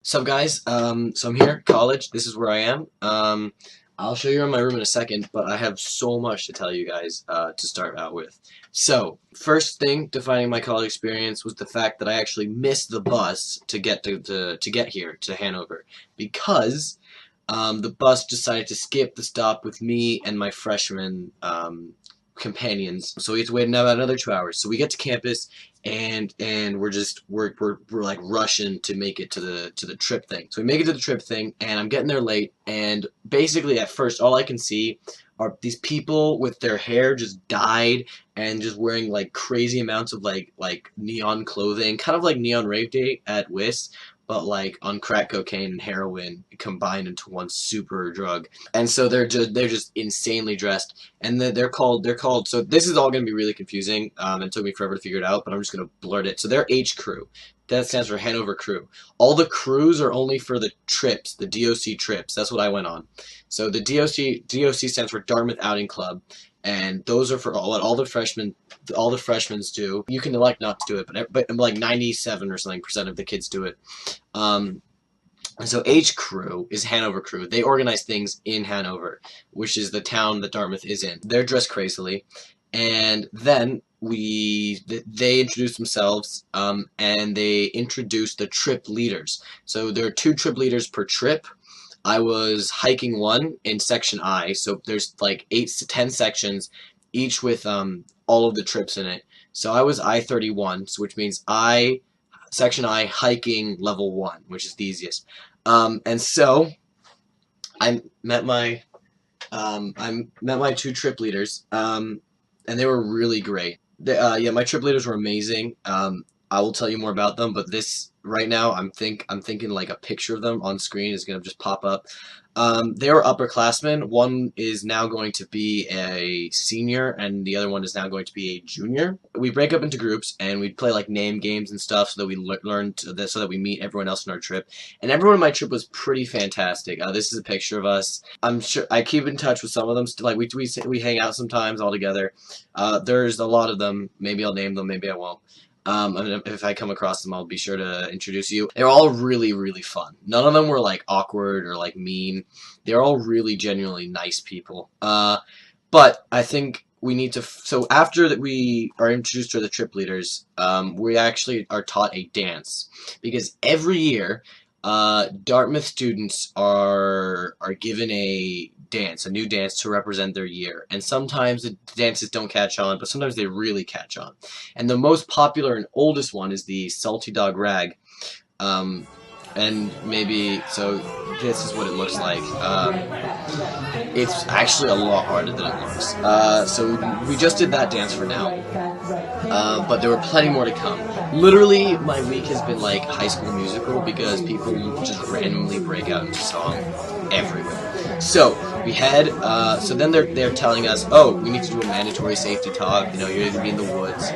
Sup guys, so I'm here, college, this is where I am. I'll show you around my room in a second, but I have so much to tell you guys to start out with. So, first thing defining my college experience was the fact that I actually missed the bus to get to get here to Hanover because the bus decided to skip the stop with me and my freshman companions. So we had to wait about another 2 hours. So we get to campus and we're like rushing to make it to the trip thing. So we make it to the trip thing and I'm getting there late and basically at first all I can see are these people with their hair just dyed and just wearing like crazy amounts of like neon clothing, kind of like Neon Rave Day at WIS, but like on crack cocaine and heroin combined into one super drug. And so they're just insanely dressed, and they're called. So this is all gonna be really confusing. It took me forever to figure it out, but I'm just gonna blurt it. So they're H Crew. That stands for Hanover Crew. All the crews are only for the trips, the DOC trips. That's what I went on. So the DOC stands for Dartmouth Outing Club, and those are for all the freshmen do. You can elect not to do it, but like 97 or something percent of the kids do it. Um, and so H Crew is Hanover Crew. They organize things in Hanover, which is the town that Dartmouth is in. They're dressed crazily, and then they introduce themselves, and they introduce the trip leaders. So there are 2 trip leaders per trip. I was hiking one in section I, so there's like 8 to 10 sections, each with all of the trips in it. So I was I-31, so which means section I hiking level 1, which is the easiest. And so I met my 2 trip leaders, and they were really great. Yeah, my trip leaders were amazing. I will tell you more about them, but this right now, I'm thinking like a picture of them on screen is gonna just pop up. They were upperclassmen. One is now going to be a senior, and the other one is now going to be a junior. We break up into groups, and we play like name games and stuff, so that we so that we meet everyone else on our trip. And everyone on my trip was pretty fantastic. This is a picture of us. I'm sure I keep in touch with some of them. Like we hang out sometimes all together. There's a lot of them. Maybe I'll name them. Maybe I won't. If I come across them, I'll be sure to introduce you. They're all really, really fun. None of them were like awkward or like mean. They're all really genuinely nice people. But I think we need to. So after that, we are introduced to the trip leaders. We actually are taught a dance because every year, Dartmouth students are given a new dance to represent their year. And sometimes the dances don't catch on, but sometimes they really catch on. And the most popular and oldest one is the Salty Dog Rag. And maybe, so this is what it looks like. It's actually a lot harder than it looks. So we just did that dance for now. But there were plenty more to come. Literally, my week has been like High School Musical because people just randomly break out into song everywhere. So we had, so then they're telling us, oh, we need to do a mandatory safety talk. You know, you're gonna be in the woods,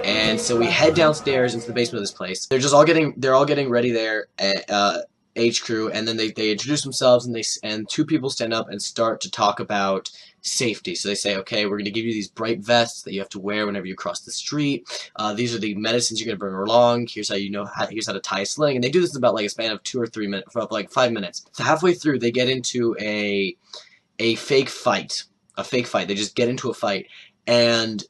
and so we head downstairs into the basement of this place. They're all getting ready there at H Crew, and then they introduce themselves, and 2 people stand up and start to talk about safety. So they say, okay, we're going to give you these bright vests that you have to wear whenever you cross the street. These are the medicines you're going to bring along. Here's how here's how to tie a sling. And they do this in about like a span of 2 or 3 minutes, for like 5 minutes. So halfway through, they get into a fake fight. They just get into a fight, and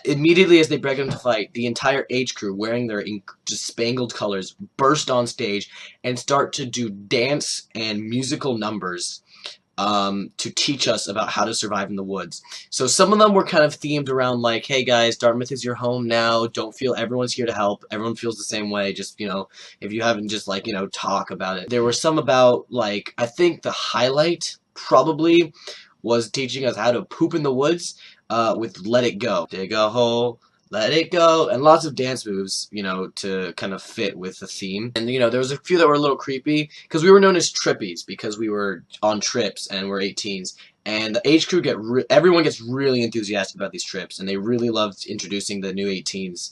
immediately as they break into fight, the entire H Crew, wearing their just spangled colors, burst on stage and start to do dance and musical numbers to teach us about how to survive in the woods. So some of them were kind of themed around like, hey guys, Dartmouth is your home now. Don't feel everyone's here to help. Everyone feels the same way. Just, if you haven't, just like, talk about it. There were some about like, I think the highlight probably was teaching us how to poop in the woods with Let It Go. Dig a hole, let it go, and lots of dance moves, to kind of fit with the theme. And, there was a few that were a little creepy, because we were known as trippies, because we were on trips, and we're 18s. And the H Crew everyone gets really enthusiastic about these trips, and they really loved introducing the new 18s.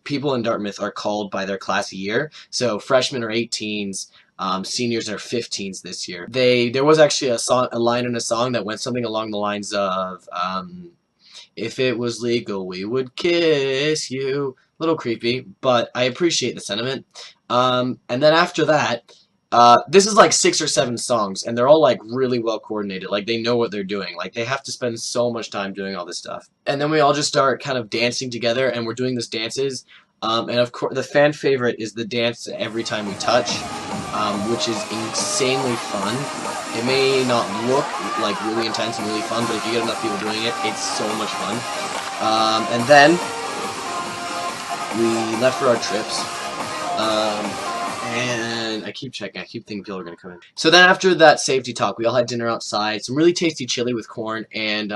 People in Dartmouth are called by their class a year, so freshmen are 18s, seniors are 15s this year. There was actually a line in a song that went something along the lines of, if it was legal, we would kiss you. little creepy, but I appreciate the sentiment. And then after that, this is like 6 or 7 songs, and they're all like really well coordinated. Like they know what they're doing. Like they have to spend so much time doing all this stuff. And then we all just start kind of dancing together, and we're doing these dances. And of course, the fan favorite is the dance Every Time We Touch, which is insanely fun. It may not look like really intense and really fun, but if you get enough people doing it, it's so much fun. And then we left for our trips. And I keep checking. I keep thinking people are going to come in. So then after that safety talk, we all had dinner outside. Some really tasty chili with corn. And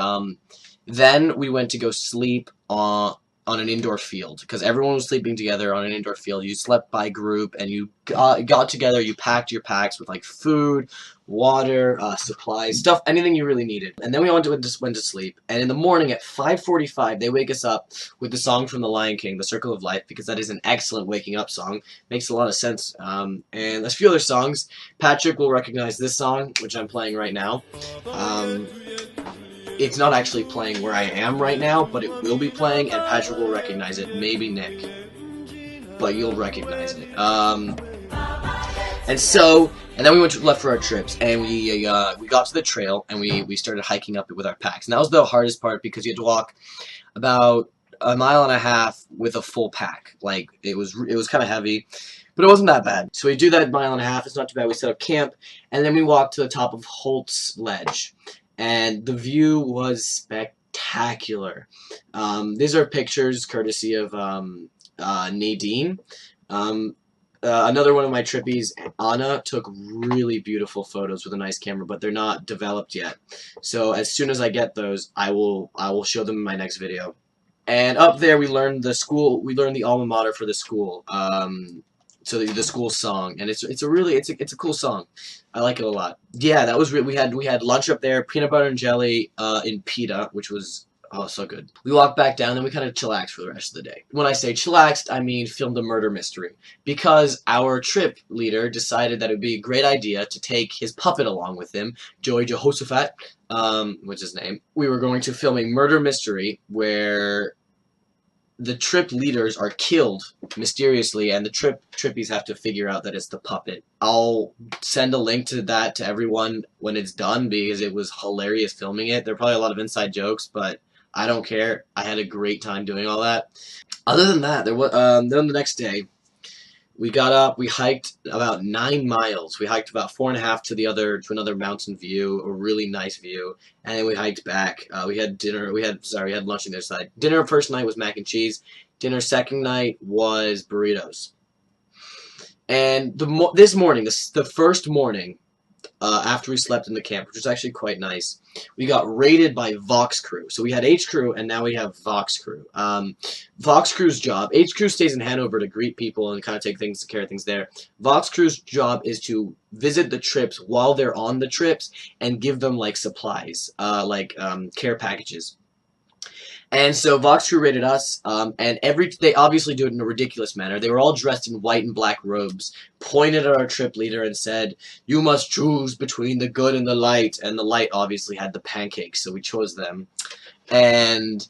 then we went to go sleep on an indoor field, because everyone was sleeping together on an indoor field. You slept by group, and you got together, you packed your packs with like food, water, supplies, stuff, anything you really needed. And then we went to sleep, and in the morning at 5:45 they wake us up with the song from The Lion King, The Circle of Life, because that is an excellent waking up song. Makes a lot of sense. And there's a few other songs. Patrick will recognize this song, which I'm playing right now. It's not actually playing where I am right now, but it will be playing, and Patrick will recognize it. Maybe Nick, but you'll recognize it. And then we left for our trips, and we got to the trail, and we started hiking up it with our packs. And that was the hardest part, because you had to walk about 1.5 miles with a full pack. Like it was kind of heavy, but it wasn't that bad. So we do that 1.5 miles. It's not too bad. We set up camp, and then we walked to the top of Holt's Ledge. And the view was spectacular. These are pictures courtesy of Nadine. Another one of my trippies, Anna, took really beautiful photos with a nice camera, but they're not developed yet. So as soon as I get those, I will show them in my next video. And up there we learned the alma mater for the school. So the school song, and it's a cool song. I like it a lot. Yeah, that was we had lunch up there, peanut butter and jelly in pita, which was so good. We walked back down, and we kind of chillaxed for the rest of the day. When I say chillaxed, I mean filmed a murder mystery, because our trip leader decided that it would be a great idea to take his puppet along with him, Joey Jehoshaphat, which is his name. We were going to film a murder mystery where the trip leaders are killed mysteriously, and the trippies have to figure out that it's the puppet. I'll send a link to that to everyone when it's done, because it was hilarious filming it. There are probably a lot of inside jokes, but I don't care. I had a great time doing all that. Other than that, then the next day, we got up, we hiked about 9 miles. We hiked about 4.5 to another mountain view, a really nice view, and then we hiked back. We had lunch on the other side. Dinner first night was mac and cheese. Dinner second night was burritos. And this morning, the first morning, after we slept in the camp, which was actually quite nice, we got raided by Vox Crew. So we had H Crew, and now we have Vox Crew. Vox Crew's job, H Crew stays in Hanover to greet people and kind of take care of things there. Vox Crew's job is to visit the trips while they're on the trips and give them like supplies, care packages. And so Vox Crew raided us, and they obviously do it in a ridiculous manner. They were all dressed in white and black robes, pointed at our trip leader and said, "You must choose between the good and the light." And the light obviously had the pancakes, so we chose them. And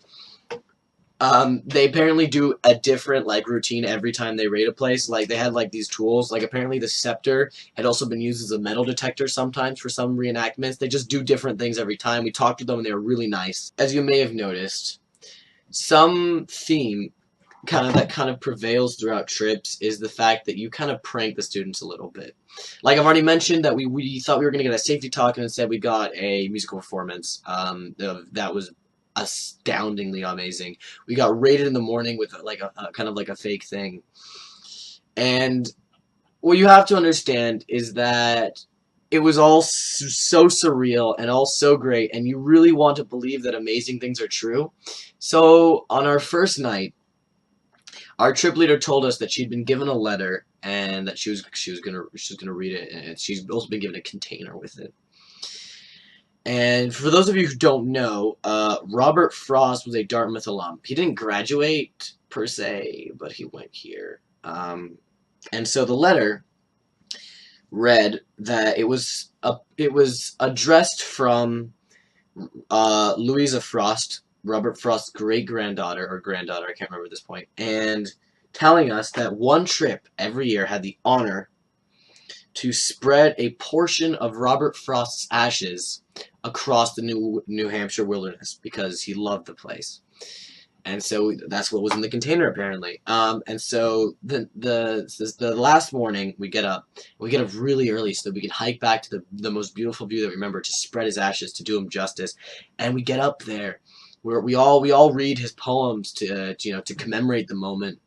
they apparently do a different routine every time they raid a place. Like they had these tools. Like apparently the scepter had also been used as a metal detector sometimes for some reenactments. They just do different things every time. We talked to them, and they were really nice. As you may have noticed, some theme that prevails throughout trips is the fact that you kind of prank the students a little bit. Like I've already mentioned that we thought we were going to get a safety talk, and instead we got a musical performance. That was astoundingly amazing. We got raided in the morning with a fake thing. And what you have to understand is that it was all so surreal and all so great, and you really want to believe that amazing things are true. So on our first night, our trip leader told us that she'd been given a letter, and that she was gonna read it, and she's also been given a container with it. And for those of you who don't know, Robert Frost was a Dartmouth alum. He didn't graduate per se, but he went here. And so the letter read that it was addressed from Louisa Frost, Robert Frost's great-granddaughter or granddaughter, I can't remember at this point, and telling us that one trip every year had the honor to spread a portion of Robert Frost's ashes across the New Hampshire wilderness because he loved the place. And so that's what was in the container apparently. And so the last morning we get up really early so that we can hike back to the most beautiful view that we remember to spread his ashes to do him justice. And we get up there where we all read his poems to to commemorate the moment.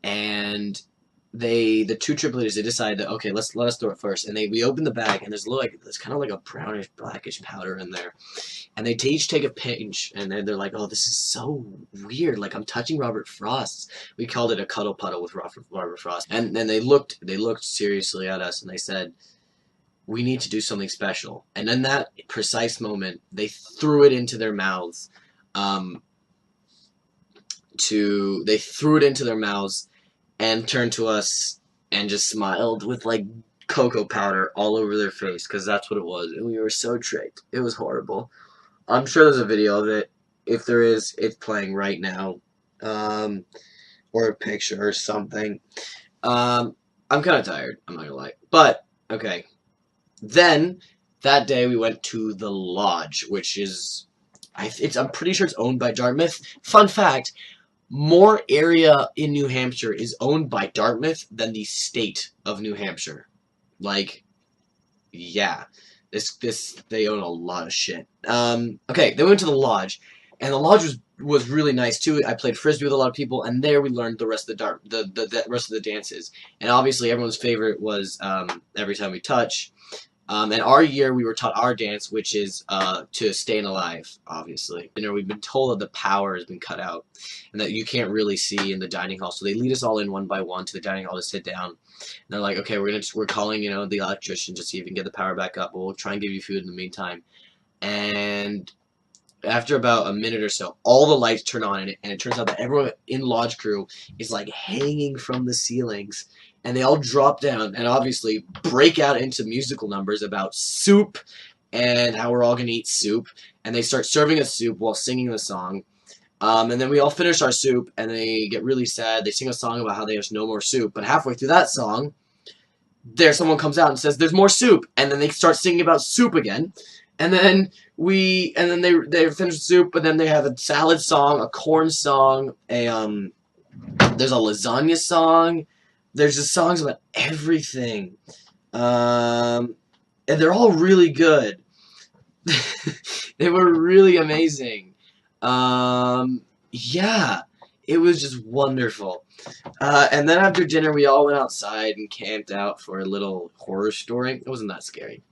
And the two trip leaders, they decide that okay, let us throw it first. And we open the bag and there's kind of like a brownish blackish powder in there. And they each take a pinch, and they're like, "Oh, this is so weird! Like I'm touching Robert Frost." We called it a cuddle puddle with Robert Frost. And then they looked seriously at us, and they said, "We need to do something special." And in that precise moment, they threw it into their mouths. They threw it into their mouths, and turned to us, and just smiled with like cocoa powder all over their face, because that's what it was. And we were so tricked. It was horrible. I'm sure there's a video of it. If there is, it's playing right now. Or a picture or something. I'm kind of tired, I'm not gonna lie. But, okay. Then, that day we went to the Lodge, which is, I'm pretty sure it's owned by Dartmouth. Fun fact, more area in New Hampshire is owned by Dartmouth than the state of New Hampshire. Like, yeah. They own a lot of shit. Okay, then we went to the Lodge, and the Lodge was really nice too. I played frisbee with a lot of people, and there we learned the rest of the rest of the dances. And obviously, everyone's favorite was Every Time We Touch. And our year, we were taught our dance, which is to Staying Alive, obviously. We've been told that the power has been cut out, and that you can't really see in the dining hall. So they lead us all in one by one to the dining hall to sit down. And they're like, okay, we're calling, the electrician to see if we can get the power back up. We'll try and give you food in the meantime. And after about a minute or so, all the lights turn on, and it turns out that everyone in Lodge crew is like hanging from the ceilings. And they all drop down and obviously break out into musical numbers about soup and how we're all going to eat soup. And they start serving us soup while singing the song. And then we all finish our soup, and they get really sad. They sing a song about how there's no more soup. But halfway through that song, someone comes out and says, "There's more soup." And then they start singing about soup again. And then they finish the soup, but then they have a salad song, a corn song, there's a lasagna song. There's just songs about everything. And they're all really good. They were really amazing. Yeah, it was just wonderful. And then after dinner, we all went outside and camped out for a little horror story. It wasn't that scary.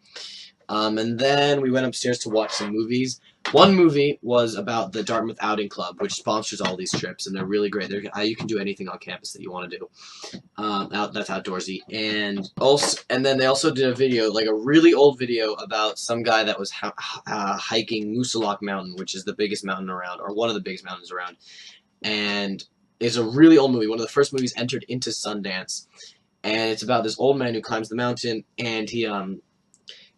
And then we went upstairs to watch some movies. One movie was about the Dartmouth Outing Club, which sponsors all these trips, and they're really great. You can do anything on campus that you want to do. That's outdoorsy. And then they also did a video, like a really old video, about some guy that was hiking Moosilauke Mountain, which is the biggest mountain around, or one of the biggest mountains around. And it's a really old movie, one of the first movies entered into Sundance. And it's about this old man who climbs the mountain, and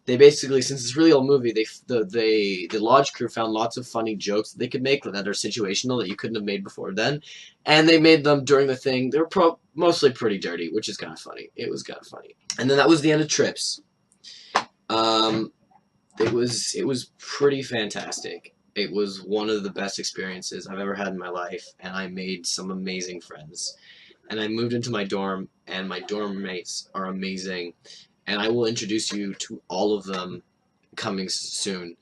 they basically, since it's a really old movie, the Lodge crew found lots of funny jokes that they could make that are situational that you couldn't have made before then, and they made them during the thing. They were mostly pretty dirty, which is kind of funny. It was kind of funny. And then that was the end of trips. It was pretty fantastic. It was one of the best experiences I've ever had in my life, and I made some amazing friends. And I moved into my dorm, and my dorm mates are amazing. And I will introduce you to all of them coming soon.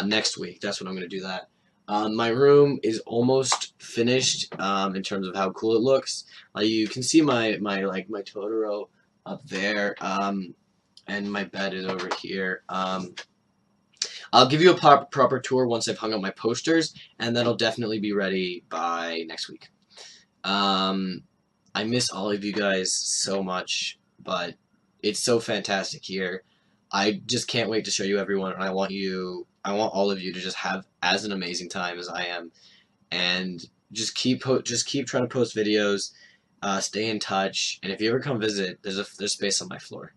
Next week. That's when I'm going to do that. My room is almost finished in terms of how cool it looks. You can see my Totoro up there, and my bed is over here. I'll give you a proper tour once I've hung up my posters, and that'll definitely be ready by next week. I miss all of you guys so much, but it's so fantastic here. I just can't wait to show you everyone, and I want all of you to just have as an amazing time as I am, and just keep trying to post videos, stay in touch, and if you ever come visit, there's space on my floor.